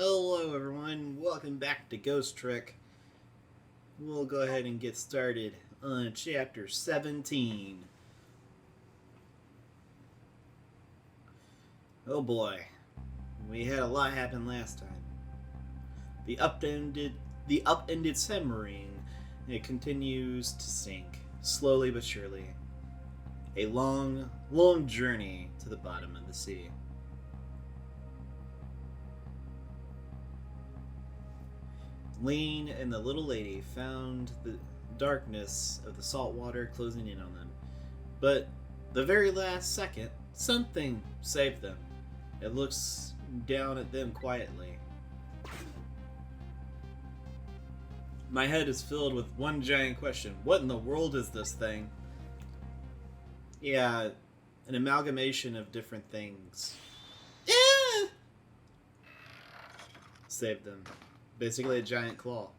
Hello everyone, welcome back to Ghost Trick. We'll go ahead and get started on chapter 17. Oh boy, we had a lot happen last time. The upended submarine, it continues to sink, slowly but surely. A long, long journey to the bottom of the sea. Lane and the little lady found the darkness of the salt water closing in on them. But the very last second, something saved them. It looks down at them quietly. My head is filled with one giant question. What in the world is this thing? Yeah, an amalgamation of different things. Saved them. Basically a giant claw.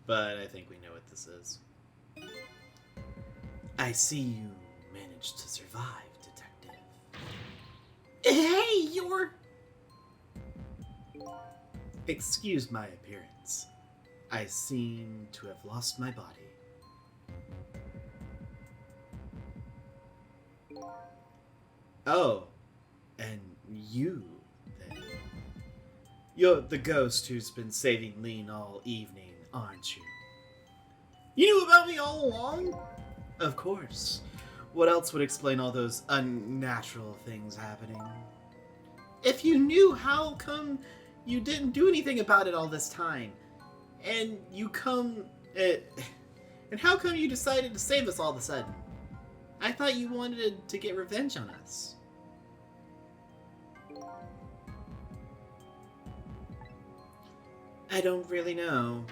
But I think we know what this is. I see you managed to survive, Detective. Hey, you're... Excuse my appearance. I seem to have lost my body. Oh, and you, then. You're the ghost who's been saving Lean all evening, aren't you? You knew about me all along? Of course. What else would explain all those unnatural things happening? If you knew, how come you didn't do anything about it all this time? And how come you decided to save us all of a sudden? I thought you wanted to get revenge on us. I don't really know.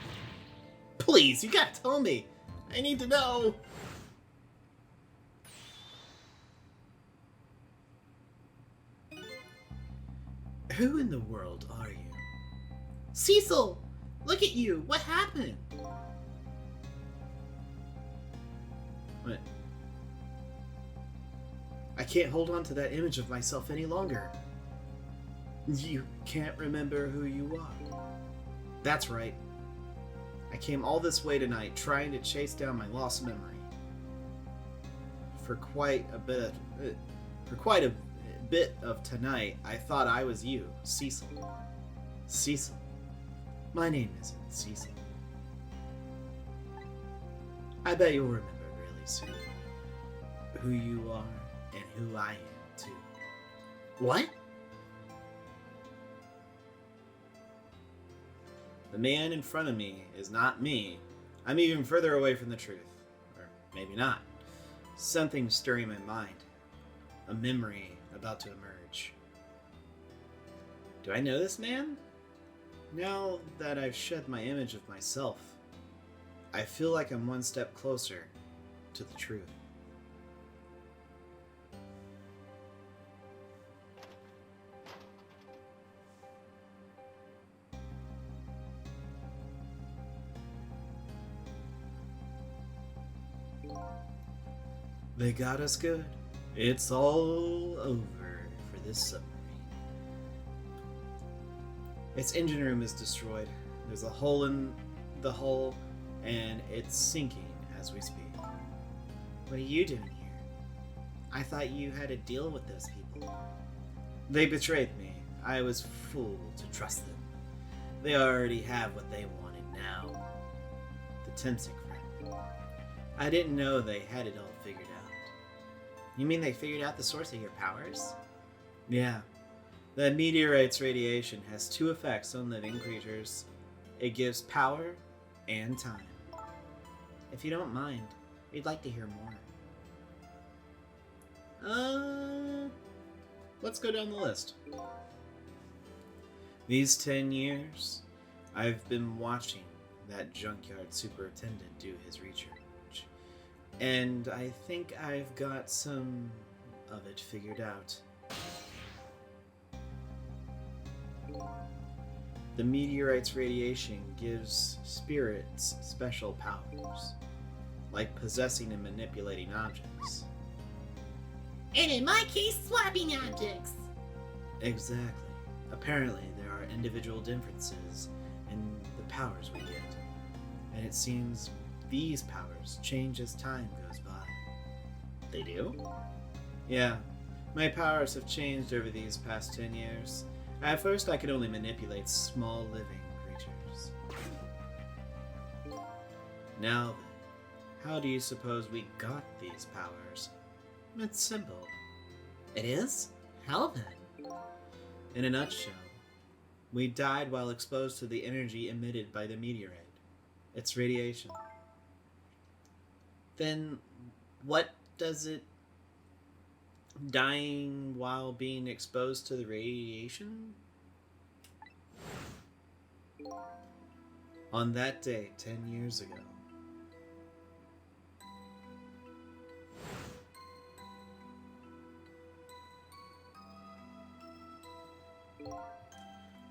Please, you gotta tell me. I need to know. Who in the world are you? Cecil! Look at you! What happened? What? I can't hold on to that image of myself any longer. You can't remember who you are. That's right. I came all this way tonight trying to chase down my lost memory. For quite a bit of tonight, I thought I was you, Cecil. Cecil. My name isn't Cecil. I bet you'll remember really soon who you are and who I am, too. What? The man in front of me is not me. I'm even further away from the truth. Or maybe not. Something's stirring my mind. A memory about to emerge. Do I know this man? Now that I've shed my image of myself, I feel like I'm one step closer to the truth. They got us good. It's all over for this submarine. Its engine room is destroyed. There's a hole in the hull, and it's sinking as we speak. What are you doing here? I thought you had a deal with those people. They betrayed me. I was fooled to trust them. They already have what they wanted now. The Temsic friend. I didn't know they had it all figured out. You mean they figured out the source of your powers? Yeah. The meteorite's radiation has two effects on living creatures. It gives power and time. If you don't mind, we'd like to hear more. Let's go down the list. These 10 years, I've been watching that junkyard superintendent do his research. And I think I've got some of it figured out. The meteorite's radiation gives spirits special powers, like possessing and manipulating objects. And in my case, swapping objects. Exactly. Apparently, there are individual differences in the powers we get, and it seems these powers change as time goes by. They do? Yeah, my powers have changed over these past 10 years. At first, I could only manipulate small living creatures. Now then, how do you suppose we got these powers? It's simple. It is? How then? In a nutshell, we died while exposed to the energy emitted by the meteorite. Its radiation. Then, what does it... dying while being exposed to the radiation? On that day, 10 years ago,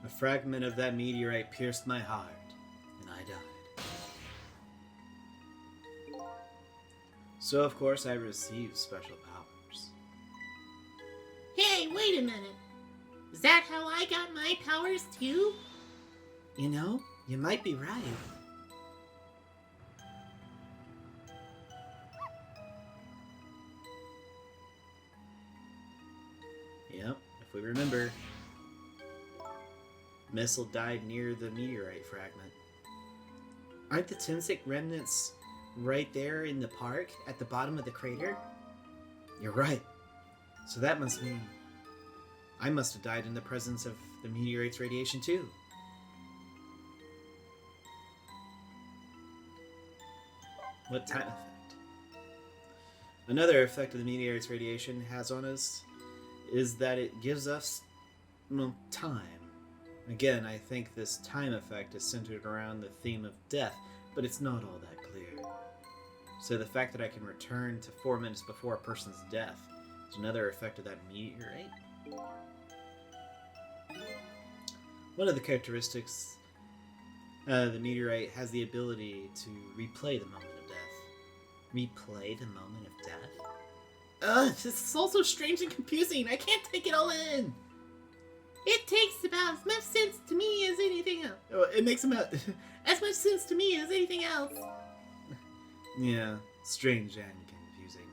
a fragment of that meteorite pierced my heart, and I died. So of course I received special powers. Hey, wait a minute. Is that how I got my powers too? You know, you might be right. Yep, if we remember, Missile died near the meteorite fragment. Aren't the Tinsic remnants right there in the park at the bottom of the crater? You're right. So that must mean I must have died in the presence of the meteorite's radiation too. What time effect? Another effect of the meteorite's radiation has on us is that it gives us, well, time. Again, I think this time effect is centered around the theme of death, but it's not all that clear. So the fact that I can return to 4 minutes before a person's death is another effect of that meteorite. One of the characteristics the meteorite has the ability to replay the moment of death. Replay the moment of death? This is all so strange and confusing. I can't take it all in. It takes about as much sense to me as anything else. Oh, it makes them out. As much sense to me as anything else. Yeah, strange and confusing.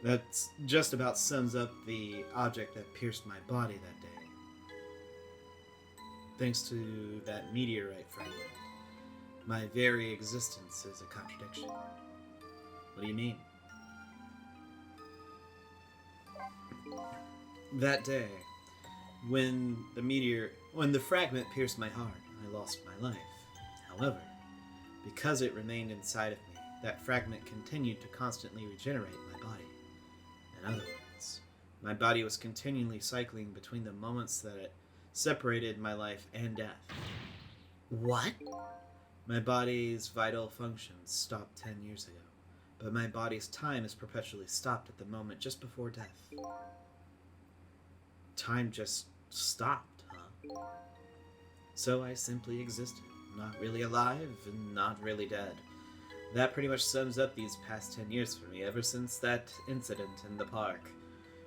That just about sums up the object that pierced my body that day. Thanks to that meteorite fragment, my very existence is a contradiction. What do you mean? That day, when the fragment pierced my heart, I lost my life. However, because it remained inside of me, that fragment continued to constantly regenerate my body. In other words, my body was continually cycling between the moments that it separated my life and death. What? My body's vital functions stopped 10 years ago, but my body's time is perpetually stopped at the moment just before death. Time just stopped, huh? So I simply existed, not really alive and not really dead. That pretty much sums up these past 10 years for me, ever since that incident in the park.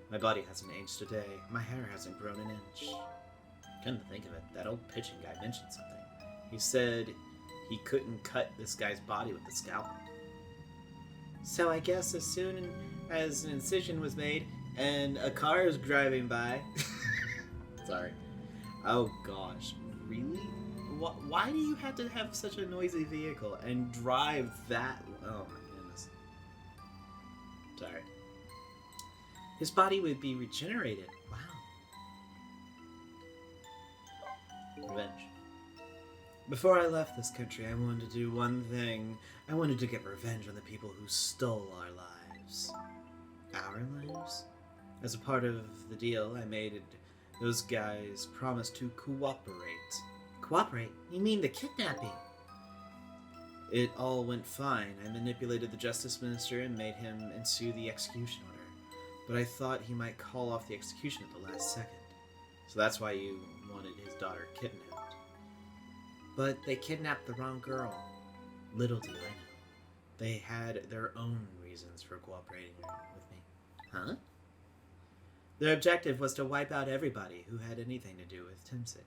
My body hasn't aged a day, my hair hasn't grown an inch. Come to think of it, that old pitching guy mentioned something. He said he couldn't cut this guy's body with a scalpel. So I guess as soon as an incision was made and a car is driving by... Sorry. Oh gosh, really? Why do you have to have such a noisy vehicle and drive that... Oh my goodness. Sorry. His body would be regenerated. Wow. Revenge. Before I left this country, I wanted to do one thing. I wanted to get revenge on the people who stole our lives. Our lives? As a part of the deal, I made those guys promise to cooperate. Cooperate? You mean the kidnapping? It all went fine. I manipulated the justice minister and made him ensue the execution order. But I thought he might call off the execution at the last second. So that's why you wanted his daughter kidnapped. But they kidnapped the wrong girl. Little did I know. They had their own reasons for cooperating with me. Huh? Their objective was to wipe out everybody who had anything to do with Timsik.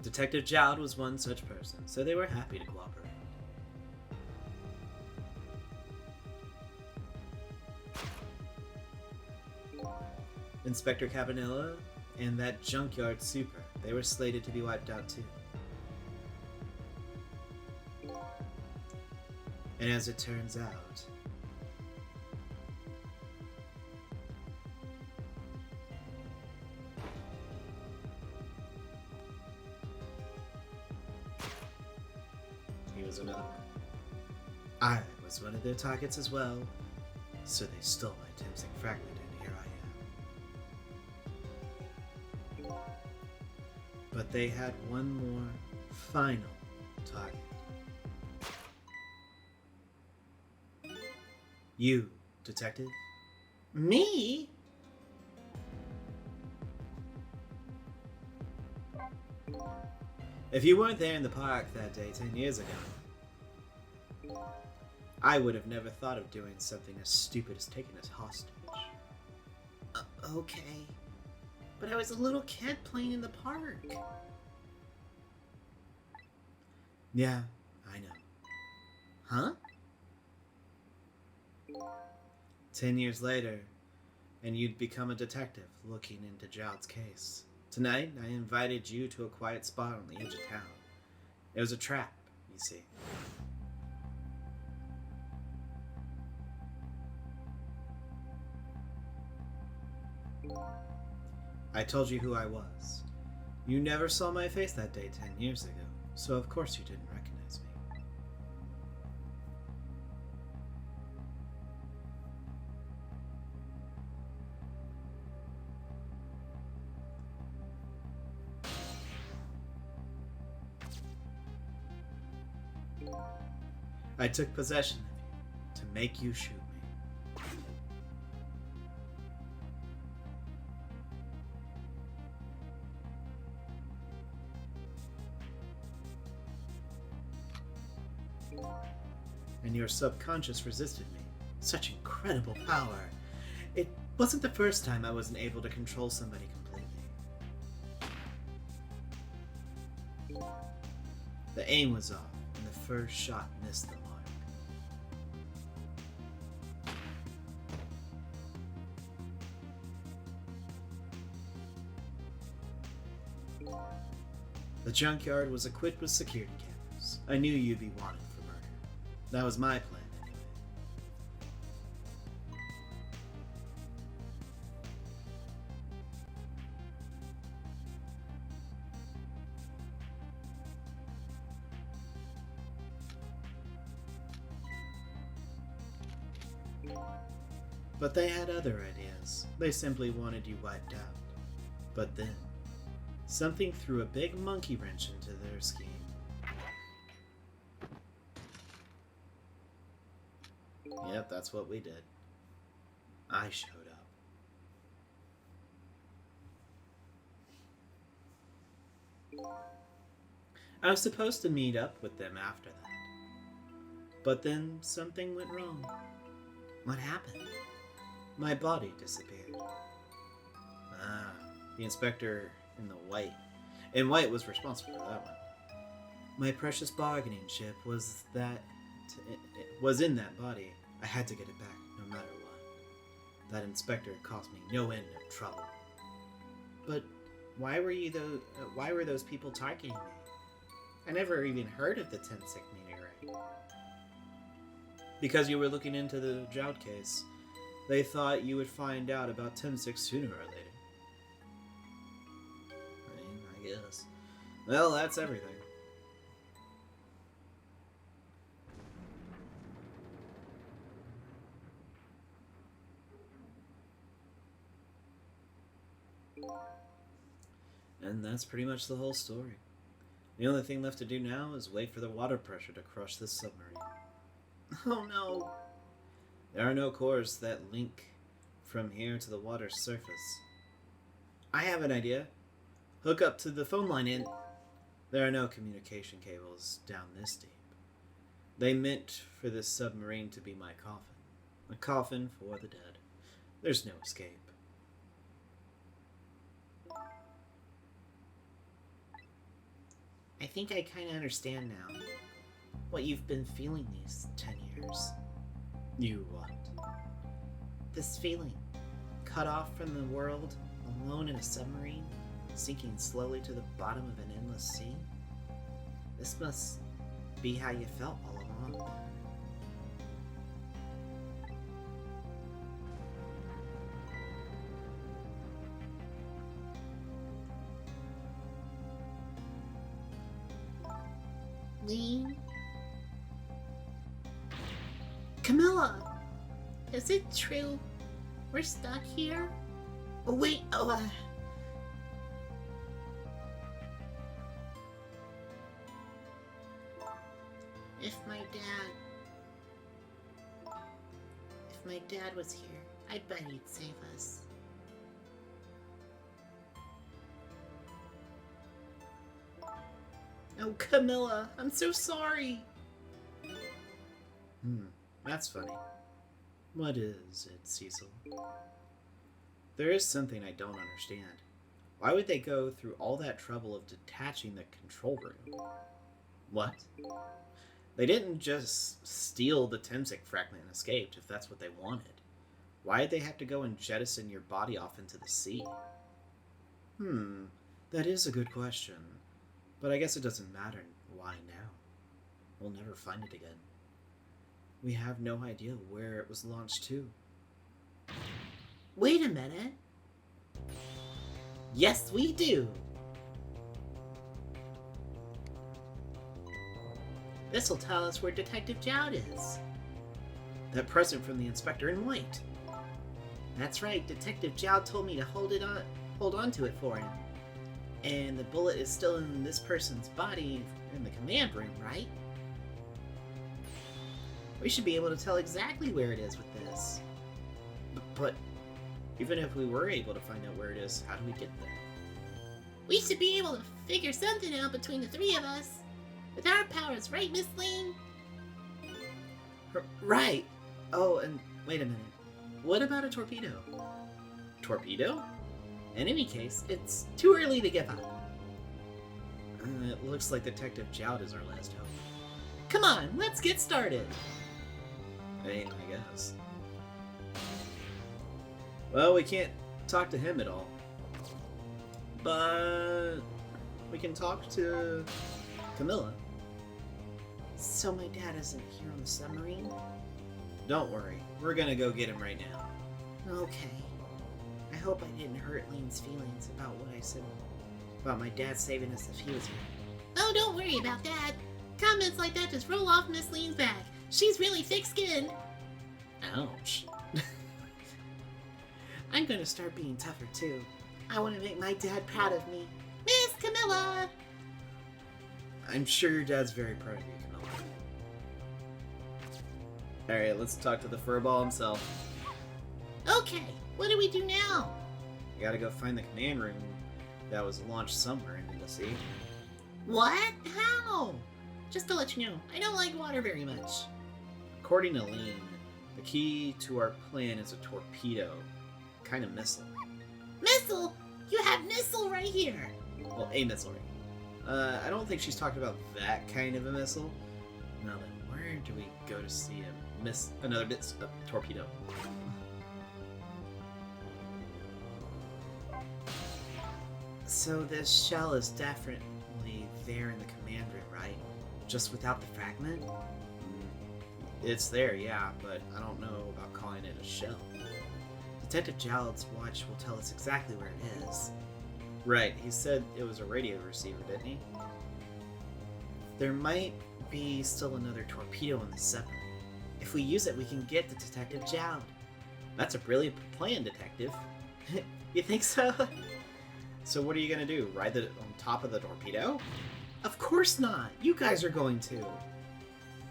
Detective Jowd was one such person, so they were happy to cooperate. Inspector Cabanilla and that junkyard super, they were slated to be wiped out too. And as it turns out, he was another one. I was one of their targets as well, so they stole my Timsik fragment and here I am. But they had one more final target. You, detective? Me? If you weren't there in the park that day 10 years ago, I would have never thought of doing something as stupid as taking us hostage. Okay. But I was a little kid playing in the park. Yeah, I know. Huh? 10 years later, and you'd become a detective looking into Jowd's case. Tonight, I invited you to a quiet spot on the edge of town. It was a trap, you see. I told you who I was. You never saw my face that day 10 years ago, so of course you didn't recognize me. I took possession of you to make you shoot me. And your subconscious resisted me. Such incredible power. It wasn't the first time I wasn't able to control somebody completely. The aim was off, and the first shot missed the mark. The junkyard was equipped with security cameras. I knew you'd be wanted for murder. That was my plan, anyway. But they had other ideas. They simply wanted you wiped out. But then, something threw a big monkey wrench into their scheme. Yep, that's what we did. I showed up. I was supposed to meet up with them after that. But then something went wrong. What happened? My body disappeared. Ah, the inspector in the white. And White was responsible for that one. My precious bargaining chip was in that body. I had to get it back, no matter what. That inspector caused me no end of trouble. But why were those people targeting me? I never even heard of the Timsik meteorite. Because you were looking into the Jowd case. They thought you would find out about Timsik sooner or later. I guess. Well, that's everything. And that's pretty much the whole story. The only thing left to do now is wait for the water pressure to crush this submarine. Oh no. There are no cores that link from here to the water's surface. I have an idea. Hook up to the phone line and... There are no communication cables down this deep. They meant for this submarine to be my coffin. A coffin for the dead. There's no escape. I think I kind of understand now what you've been feeling these 10 years. You what? This feeling, cut off from the world, alone in a submarine, sinking slowly to the bottom of an endless sea. This must be how you felt all along. Lean? Camilla! Is it true we're stuck here? Oh, wait, If my dad was here, I bet he'd save us. Oh, Camilla, I'm so sorry. That's funny. What is it, Cecil? There is something I don't understand. Why would they go through all that trouble of detaching the control room? What? They didn't just steal the Temsik fragment and escaped if that's what they wanted. Why'd they have to go and jettison your body off into the sea? That is a good question. But I guess it doesn't matter why now. We'll never find it again. We have no idea where it was launched to. Wait a minute. Yes, we do. This'll tell us where Detective Jowd is. That present from the inspector in white. That's right, Detective Jowd told me to hold on to it for him. And the bullet is still in this person's body in the command room, right? We should be able to tell exactly where it is with this. But even if we were able to find out where it is, how do we get there? We should be able to figure something out between the three of us. With our powers, right, Miss Lane? Right. Oh, and wait a minute. What about a torpedo? Torpedo? In any case, it's too early to give up. It looks like Detective Jowd is our last hope. Come on, let's get started. I guess. Well, we can't talk to him at all. But we can talk to Camilla. So my dad isn't here on the submarine? Don't worry. We're gonna go get him right now. Okay. I hope I didn't hurt Lane's feelings about what I said about my dad saving us if he was here. Oh, don't worry about that. Comments like that just roll off Miss Lane's back. She's really thick-skinned. Ouch. I'm gonna start being tougher too. I want to make my dad proud of me. Miss Camilla! I'm sure your dad's very proud of you, Camilla. Alright, let's talk to the furball himself. Okay, what do we do now? You gotta go find the command room that was launched somewhere into the sea. What? How? Just to let you know, I don't like water very much. According to Lane, the key to our plan is a torpedo. Kind of missile. Missile? You have missile right here. Well, a missile ring. I don't think she's talking about that kind of a missile. Now then, where do we go to see another torpedo? So this shell is definitely there in the command room, right? Just without the fragment? It's there, yeah, but I don't know about calling it a shell. Detective Jowd's watch will tell us exactly where it is. Right, he said it was a radio receiver, didn't he? There might be still another torpedo in the submarine. If we use it, we can get to Detective Jowd. That's a brilliant plan, Detective. You think so? So what are you gonna do? Ride on top of the torpedo? Of course not! You guys are going to!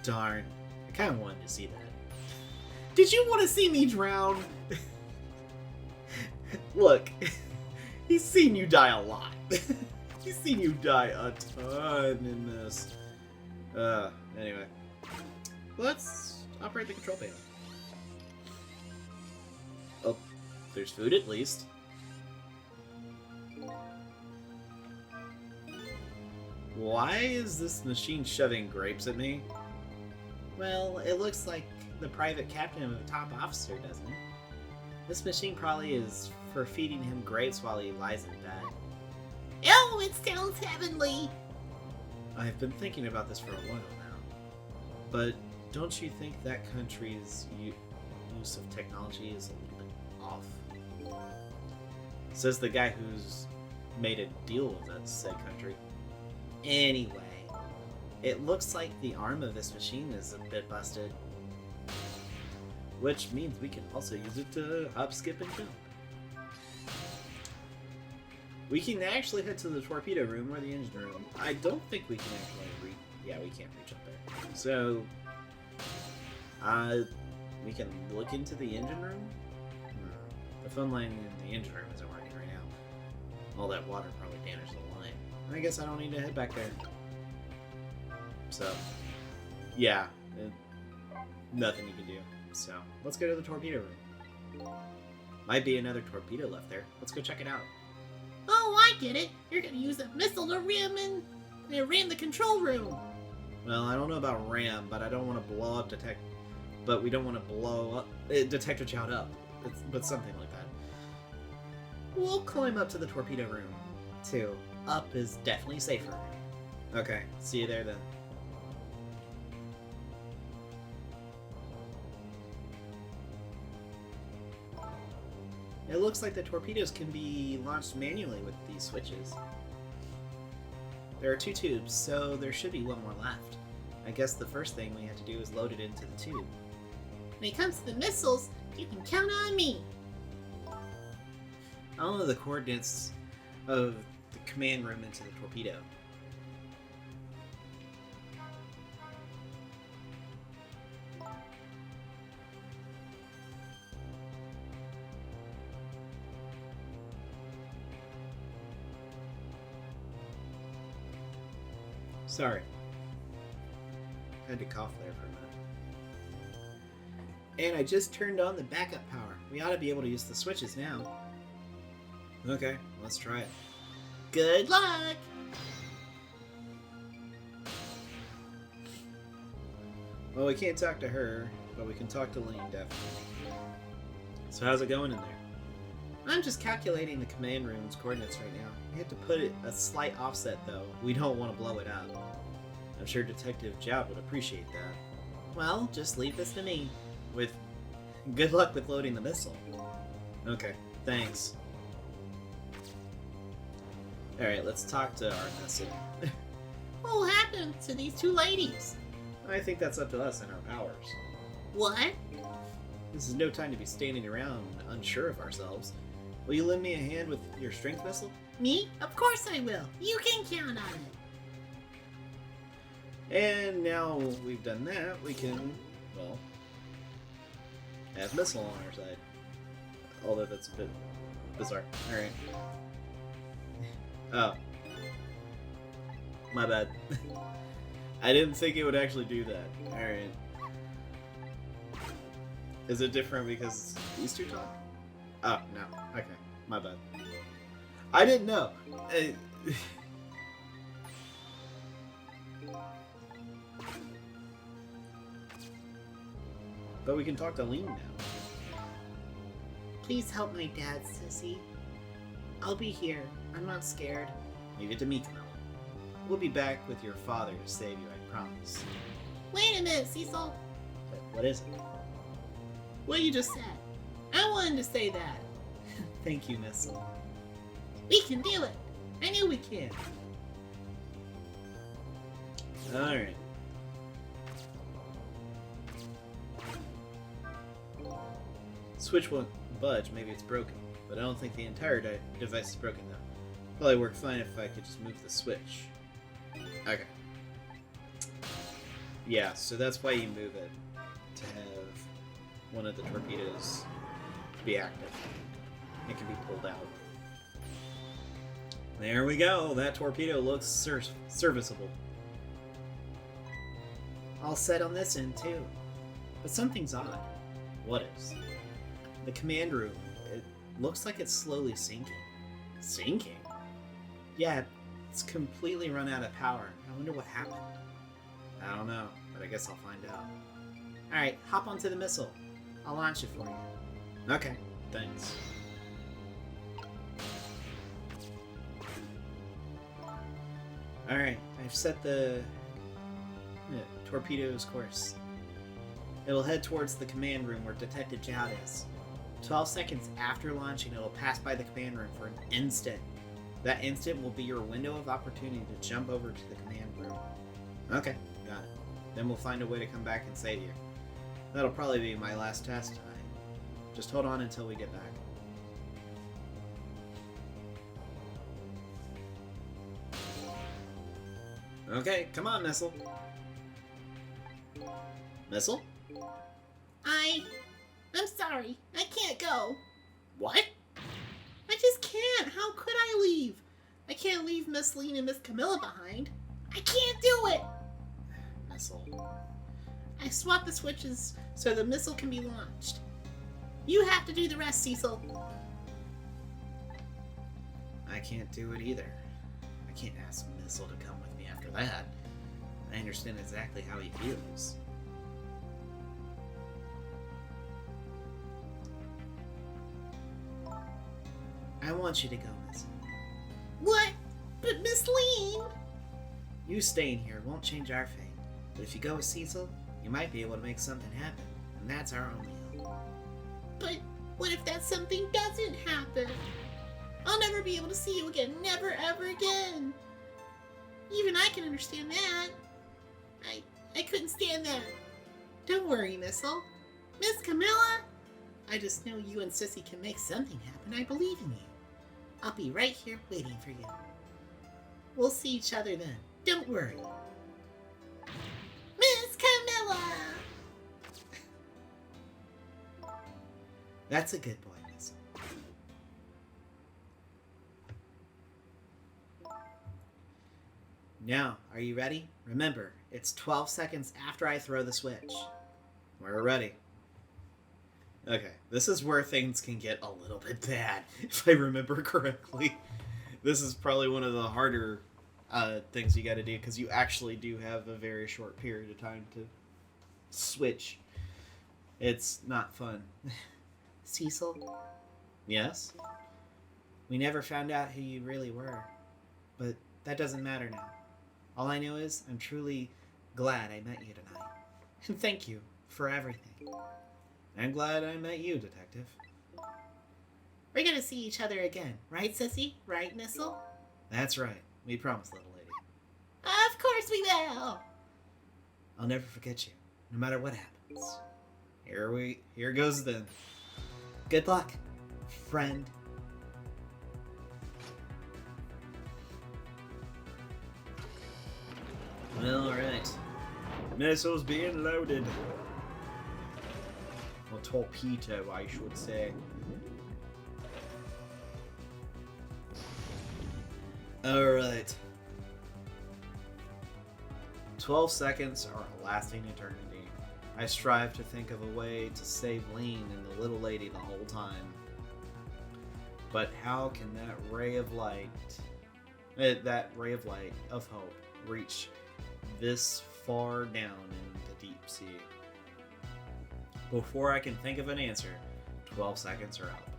Darn. I kinda wanted to see that. Did you want to see me drown? Look, he's seen you die a lot. He's seen you die a ton in this. Anyway. Let's operate the control panel. Oh, there's food at least. Why is this machine shoving grapes at me? Well, it looks like the private captain of a top officer, doesn't it? This machine probably is for feeding him grapes while he lies in bed. Oh, it sounds heavenly! I've been thinking about this for a while now. But don't you think that country's use of technology is a little bit off? Says the guy who's made a deal with that said country. Anyway, it looks like the arm of this machine is a bit busted. Which means we can also use it to hop, skip, and jump. We can actually head to the torpedo room or the engine room. I don't think we can actually reach... Yeah, we can't reach up there. So, we can look into the engine room? The phone line in the engine room isn't working right now. All that water probably damaged the line. I guess I don't need to head back there. So, yeah, nothing you can do. So, let's go to the torpedo room. Might be another torpedo left there. Let's go check it out. Oh, I get it. You're gonna use a missile to ram the control room. Well, I don't know about ram, but I don't want to blow up But we don't want to blow up detector child up. But something like that. We'll climb up to the torpedo room, too. Up is definitely safer. Okay, see you there then. It looks like the torpedoes can be launched manually with these switches. There are 2 tubes, so there should be one more left. I guess the first thing we have to do is load it into the tube. When it comes to the missiles, you can count on me. I don't know the coordinates of the command room into the torpedo. Sorry. Had to cough there for a minute. And I just turned on the backup power. We ought to be able to use the switches now. Okay, let's try it. Good luck! Well, we can't talk to her, but we can talk to Lane, definitely. So how's it going in there? I'm just calculating the command room's coordinates right now. We have to put it a slight offset, though. We don't want to blow it up. I'm sure Detective Job would appreciate that. Well, just leave this to me. With good luck with loading the missile. Okay, thanks. Alright, let's talk to our missile. What happened to these 2 ladies? I think that's up to us and our powers. What? This is no time to be standing around unsure of ourselves. Will you lend me a hand with your strength missile? Me? Of course I will. You can count on it. And now we've done that, we can, well, have missile on our side. Although that's a bit bizarre. Alright. Oh. My bad. I didn't think it would actually do that. Alright. Is it different because these 2 talk? Oh, no. Okay. My bad. I didn't know. But we can talk to Lean now. Please help my dad, Sissy. I'll be here. I'm not scared. Leave it to me, Camilla. We'll be back with your father to save you, I promise. Wait a minute, Cecil. What is it? What you just said. I wanted to say that. Thank you, Missile. We can do it. I knew we can. Alright. Switch won't budge, maybe it's broken. But I don't think the entire device is broken though. Probably work fine if I could just move the switch. Okay. Yeah, so that's why you move it. To have one of the torpedoes to be active. It can be pulled out. There we go. That torpedo looks serviceable. All set on this end, too. But something's odd. What is? The command room. It looks like it's slowly sinking. Sinking? Yeah, it's completely run out of power. I wonder what happened. I don't know, but I guess I'll find out. Alright, hop onto the missile. I'll launch it for you. Okay, thanks. Alright, I've set the torpedo's course. It'll head towards the command room where Detective Jowd is. 12 seconds after launching, it'll pass by the command room for an instant. That instant will be your window of opportunity to jump over to the command room. Okay, got it. Then we'll find a way to come back and save you. That'll probably be my last test tonight. Just hold on until we get back. Okay, come on, Missile. Missile? I'm sorry. I can't go. What? I just can't. How could I leave? I can't leave Miss Lean and Miss Camilla behind. I can't do it. Missile. I swapped the switches so the missile can be launched. You have to do the rest, Cecil. I can't do it either. I can't ask Missile to come with me after that. I understand exactly how he feels. I want you to go, Missile. What? But Miss Lean? You staying here won't change our fate. But if you go with Cecil, you might be able to make something happen. And that's our only hope. But what if that something doesn't happen? I'll never be able to see you again. Never, ever again. Even I can understand that. I couldn't stand that. Don't worry, Missile. Miss Camilla? I just know you and Sissy can make something happen. I believe in you. I'll be right here waiting for you. We'll see each other then. Don't worry. Miss Camilla! That's a good boy, Missile. Now, are you ready? Remember, it's 12 seconds after I throw the switch. We're ready. Okay, this is where things can get a little bit bad, if I remember correctly. This is probably one of the harder things you gotta do, because you actually do have a very short period of time to switch. It's not fun. Cecil? Yes? We never found out who you really were, but that doesn't matter now. All I know is I'm truly glad I met you tonight. And thank you for everything. I'm glad I met you, Detective. We're gonna see each other again, right, Sissy? Right, Missile? That's right. We promise, little lady. Of course we will! I'll never forget you, no matter what happens. Here goes then. Good luck, friend. Alright. Missiles being loaded. Or torpedo, I should say. Alright. 12 seconds are a lasting eternity. I strive to think of a way to save Lean and the little lady the whole time. But how can that ray of light of hope reach this far down in the deep sea? Before I can think of an answer, 12 seconds are up.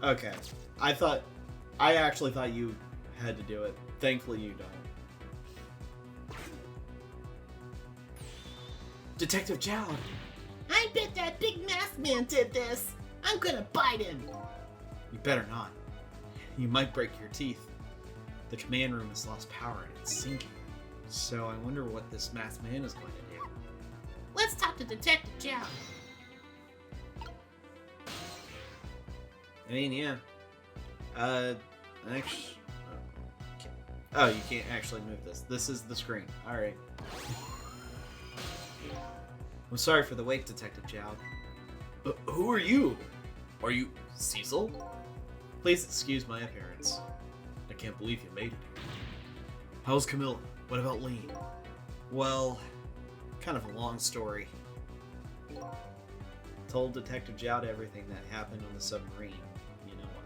Okay. I actually thought you had to do it. Thankfully you don't. Detective Jowd! I bet that big masked man did this! I'm gonna bite him! You better not. You might break your teeth. The command room has lost power and it's sinking. So I wonder what this masked man is going to do. Let's talk to Detective Jowd. I mean, yeah. Actually, Oh, you can't actually move this. This is the screen. Alright. I'm sorry for the wait, Detective Jow. Who are you? Are you Cecil? Please excuse my appearance. I can't believe you made it here. How's Camilla? What about Lean? Well, kind of a long story. Told Detective Jow everything that happened on the submarine. You know what?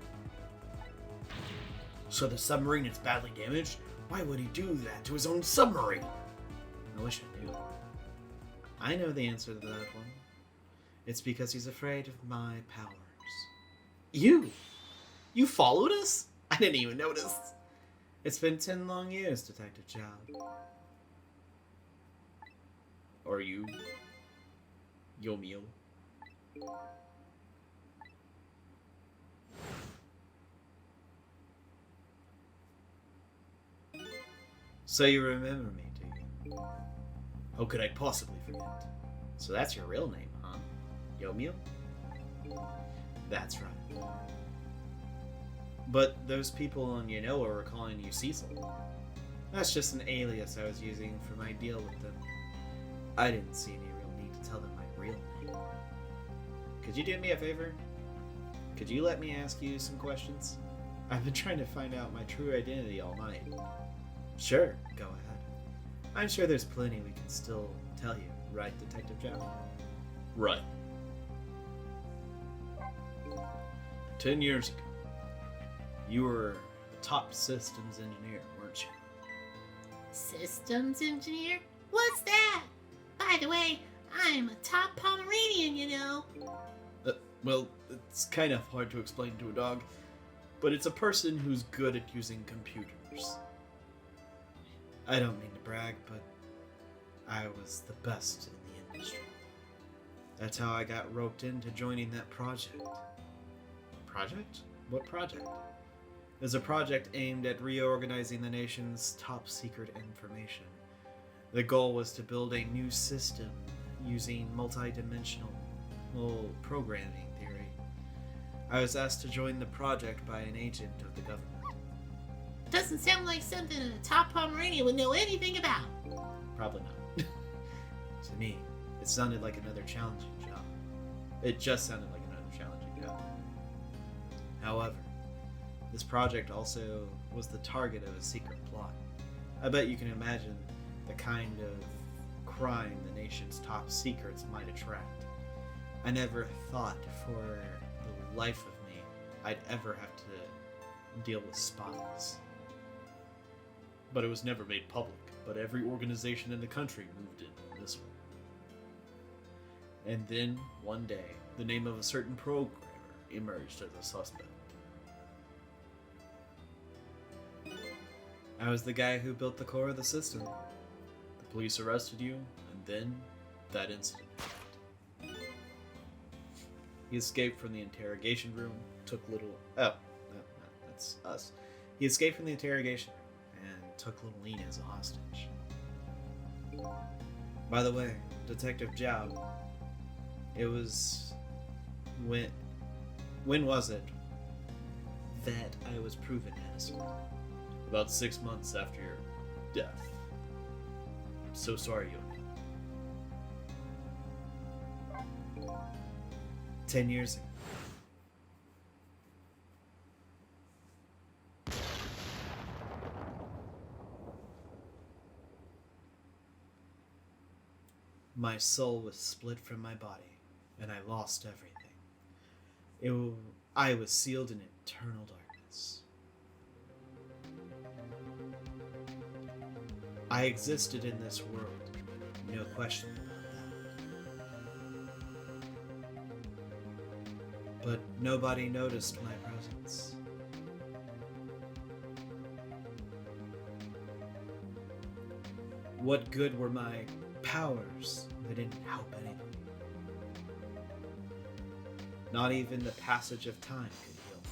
So the submarine is badly damaged? Why would he do that to his own submarine? I wish I knew. I know the answer to that one. It's because he's afraid of my powers. You? You followed us? I didn't even notice. It's been 10 long years, Detective Child. Or you? Yomio? So you remember me, do you? How could I possibly forget? So that's your real name, huh? Yomio? That's right. But those people on Yanoa were calling you Cecil. That's just an alias I was using for my deal with them. I didn't see any real need to tell them my real name. Could you do me a favor? Could you let me ask you some questions? I've been trying to find out my true identity all night. Sure, go ahead. I'm sure there's plenty we can still tell you, right, Detective Jow? Right. 10 years ago, you were a top systems engineer, weren't you? Systems engineer? What's that? By the way, I'm a top Pomeranian, you know. Well, it's kind of hard to explain to a dog, but it's a person who's good at using computers. I don't mean to brag, but I was the best in the industry. That's how I got roped into joining that project. Project? What project? It was a project aimed at reorganizing the nation's top secret information. The goal was to build a new system using multi-dimensional programming theory. I was asked to join the project by an agent of the government. Doesn't sound like something a top Pomeranian would know anything about. Probably not. To me, it sounded like another challenging job. It just sounded like another challenging job. However, this project also was the target of a secret plot. I bet you can imagine the kind of crime the nation's top secrets might attract. I never thought for the life of me I'd ever have to deal with spies. But it was never made public, but every organization in the country moved in this way. And then, one day, the name of a certain programmer emerged as a suspect. I was the guy who built the core of the system. The police arrested you, and then that incident happened. He escaped from the interrogation room, took little... that's us. He escaped from the interrogation room and took little Lena as a hostage. By the way, Detective Jow, it was... When was it that I was proven innocent? About 6 months after your death. I'm so sorry, Yoda. 10 years ago. My soul was split from my body, and I lost everything. I was sealed in eternal darkness. I existed in this world, no question about that. But nobody noticed my presence. What good were my powers? They didn't help anybody. Not even the passage of time could heal my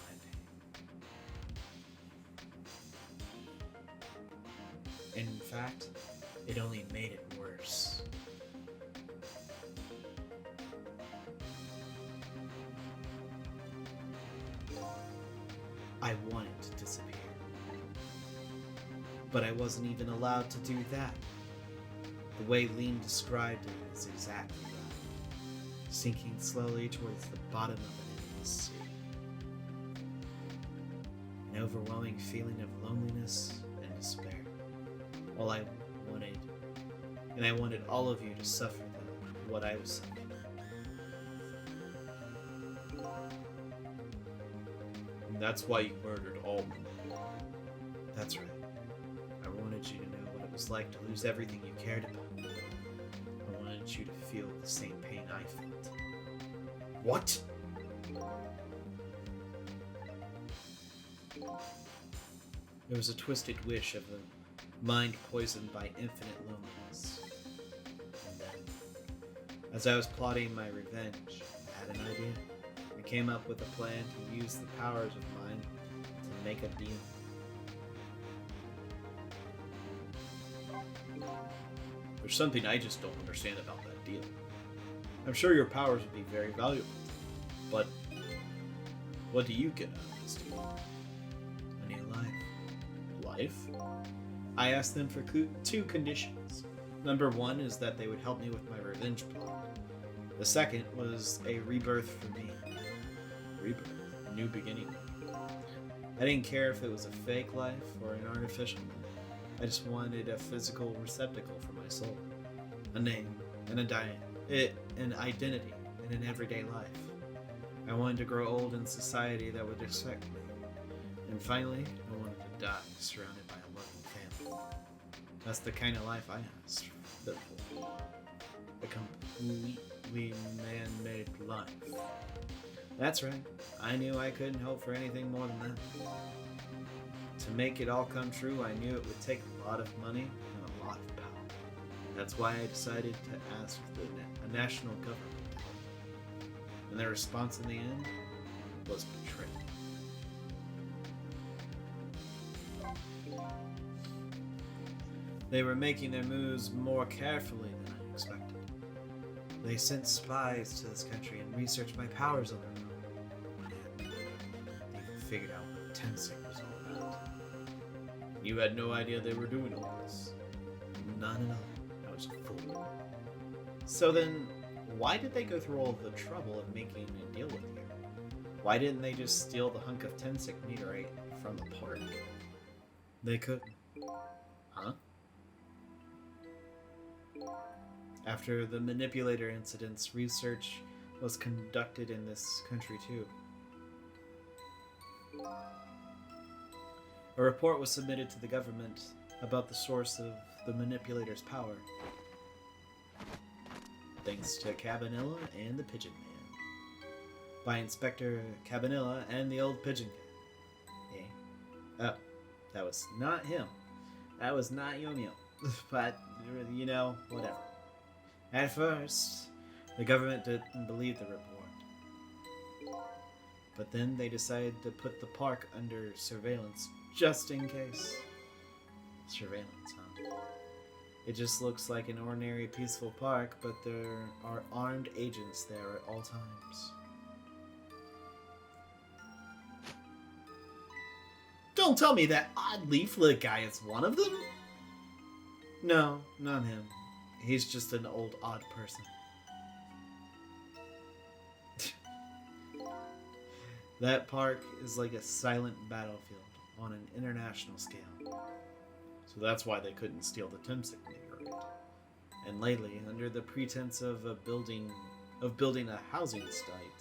pain. In fact, it only made it worse. I wanted to disappear. But I wasn't even allowed to do that. The way Lean described it is exactly right. Sinking slowly towards the bottom of an endless sea. An overwhelming feeling of loneliness and despair. All I wanted, and I wanted all of you to suffer what I was suffering. And that's why you murdered Almond. That's right. I wanted you to know what it was like to lose everything you cared about. I wanted you to feel the same pain I felt. What? There was a twisted wish of a mind poisoned by infinite loneliness. And then, as I was plotting my revenge, I had an idea. I came up with a plan to use the powers of mine to make a deal. There's something I just don't understand about that deal. I'm sure your powers would be very valuable, but what do you get out of this deal? A new life. Life? I asked them for two conditions. Number one is that they would help me with my revenge plot. The second was a rebirth for me. Rebirth. A new beginning. I didn't care if it was a fake life or an artificial one. I just wanted a physical receptacle for my soul. A name, and an identity, and an everyday life. I wanted to grow old in society that would accept me. And finally, I wanted to die surrounded by a loving family. That's the kind of life I asked for. A completely man-made life. That's right. I knew I couldn't hope for anything more than that. To make it all come true, I knew it would take a lot of money and a lot of power. That's why I decided to ask a national government to help me. And their response in the end was betrayal. They were making their moves more carefully than I expected. They sent spies to this country and researched my powers on their own. And they even figured out what Tensing was all about. You had no idea they were doing all this. None at all. I was a fool. So then, why did they go through all the trouble of making a deal with you? Why didn't they just steal the hunk of Tensik meteorite from the park? They couldn't. Huh? After the manipulator incidents, research was conducted in this country too. A report was submitted to the government about the source of the manipulator's power. Thanks to Cabanilla and the Pigeon Man. By Inspector Cabanilla and the old Pigeon Cat. Oh, that was not him. That was not Yomio. But, you know, whatever. At first, the government didn't believe the report. But then they decided to put the park under surveillance just in case. Surveillance, huh? It just looks like an ordinary peaceful park, but there are armed agents there at all times. Don't tell me that odd leaflet guy is one of them? No, not him. He's just an old, odd person. That park is like a silent battlefield on an international scale. So that's why they couldn't steal the Timsic meteorite. And lately, under the pretense of building a housing site,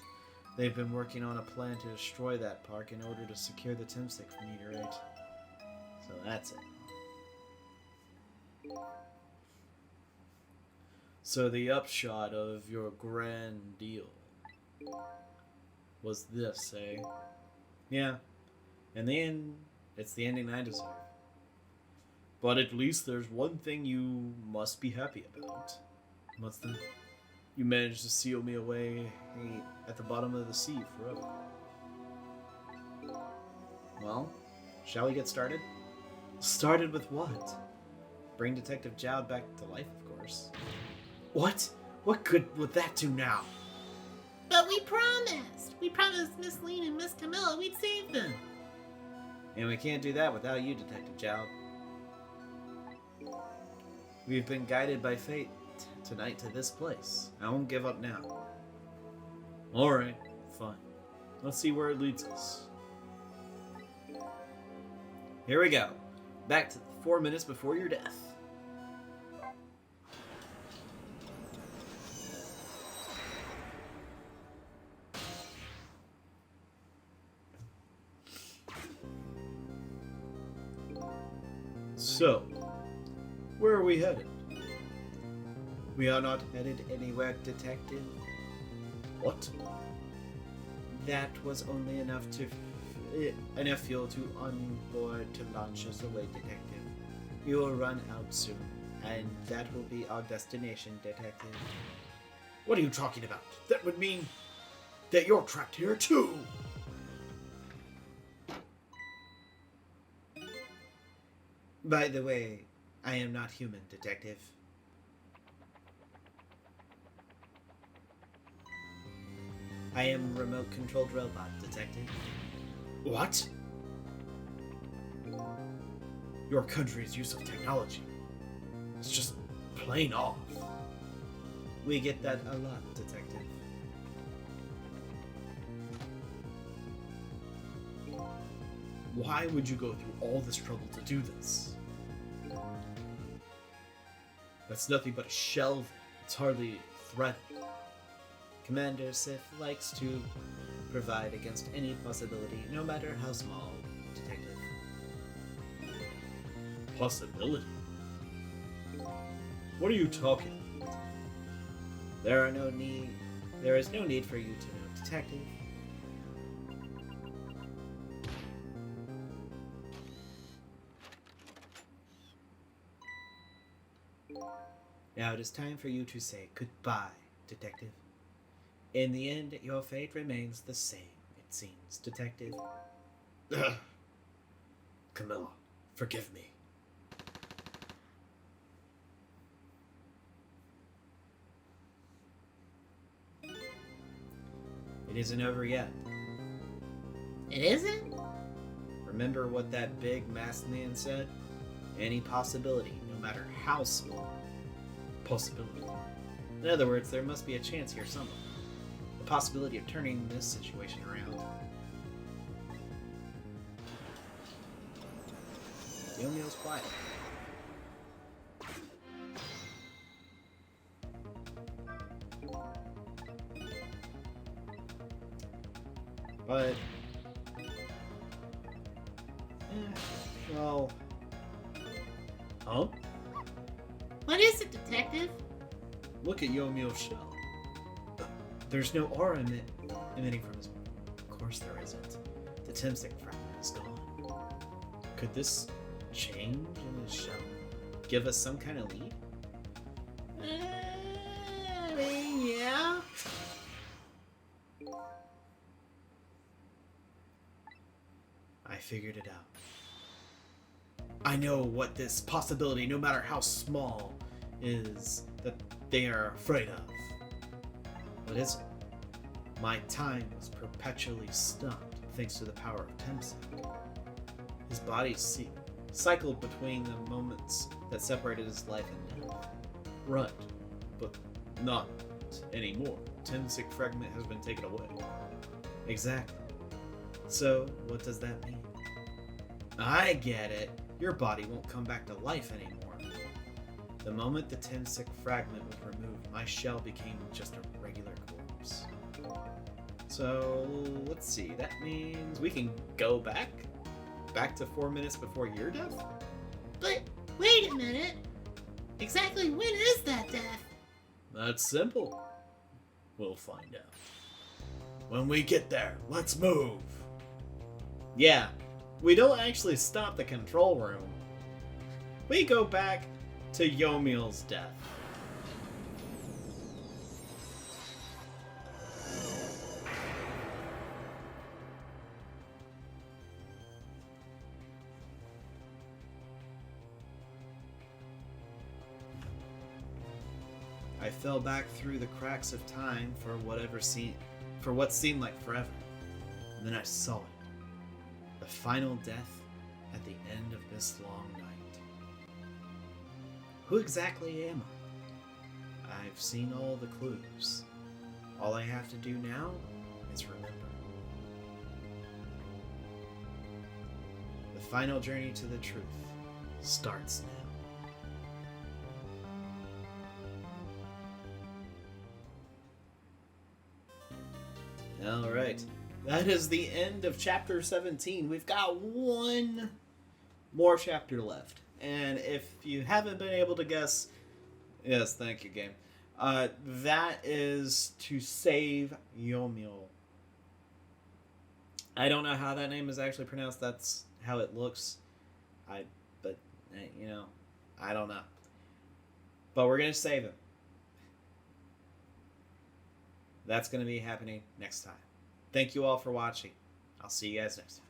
they've been working on a plan to destroy that park in order to secure the Timsic meteorite. So that's it. So the upshot of your grand deal was this, eh? Yeah. In the end, it's the ending I deserve. But at least there's one thing you must be happy about. What's that? You managed to seal me away at the bottom of the sea forever. Well, shall we get started? Started with what? Bring Detective Jowd back to life, of course. What? What good would that do now? But we promised! We promised Miss Lean and Miss Camilla we'd save them. And we can't do that without you, Detective Jowd. We've been guided by fate tonight to this place. I won't give up now. Alright, fine. Let's see where it leads us. Here we go. Back to 4 minutes before your death. So, where are we headed? We are not headed anywhere, Detective. What? That was only enough fuel to onboard to launch us away, Detective. We will run out soon, and that will be our destination, Detective. What are you talking about? That would mean that you're trapped here too! By the way, I am not human, Detective. I am a remote-controlled robot, Detective. What? Your country's use of technology is just plain off. We get that a lot, Detective. Why would you go through all this trouble to do this? That's nothing but a shell thing. It's hardly threatening. Commander Sith likes to provide against any possibility, no matter how small, Detective. Possibility? What are you talking about? There is no need for you to know, Detective. Now it is time for you to say goodbye, Detective. In the end, your fate remains the same, it seems, Detective. Camilla, forgive me. It isn't over yet. It isn't? Remember what that big masked man said? Any possibility, no matter how small. Possibility. In other words, there must be a chance here somewhere. The possibility of turning this situation around. Yomiel's quiet. But... well... Huh? What is it, Detective? Look at Yomiel's shell. There's no aura emitting from his... Of course there isn't. The Timstick fragment is gone. Could this change in his shell give us some kind of lead? Yeah. I figured it out. I know what this possibility, no matter how small, is that they are afraid of. What is it? My time was perpetually stopped thanks to the power of Temsik. His body cycled between the moments that separated his life and death. Right, but not anymore. Timsic fragment has been taken away. Exactly. So, what does that mean? I get it. Your body won't come back to life anymore. The moment the Timsic fragment was removed, my shell became just a regular corpse. So, let's see. That means we can go back? Back to 4 minutes before your death? But wait a minute. Exactly when is that death? That's simple. We'll find out. When we get there, let's move. Yeah, we don't actually stop the control room. We go back to Yomiel's death. I fell back through the cracks of time for what seemed like forever. And then I saw it. The final death at the end of this long night. Who exactly am I? I've seen all the clues. All I have to do now is remember. The final journey to the truth starts now. Alright, that is the end of chapter 17. We've got one more chapter left. And if you haven't been able to guess, yes, thank you, game. That is to save Yomiel. I don't know how that name is actually pronounced. That's how it looks. But you know, I don't know. But we're gonna save him. That's gonna be happening next time. Thank you all for watching. I'll see you guys next time.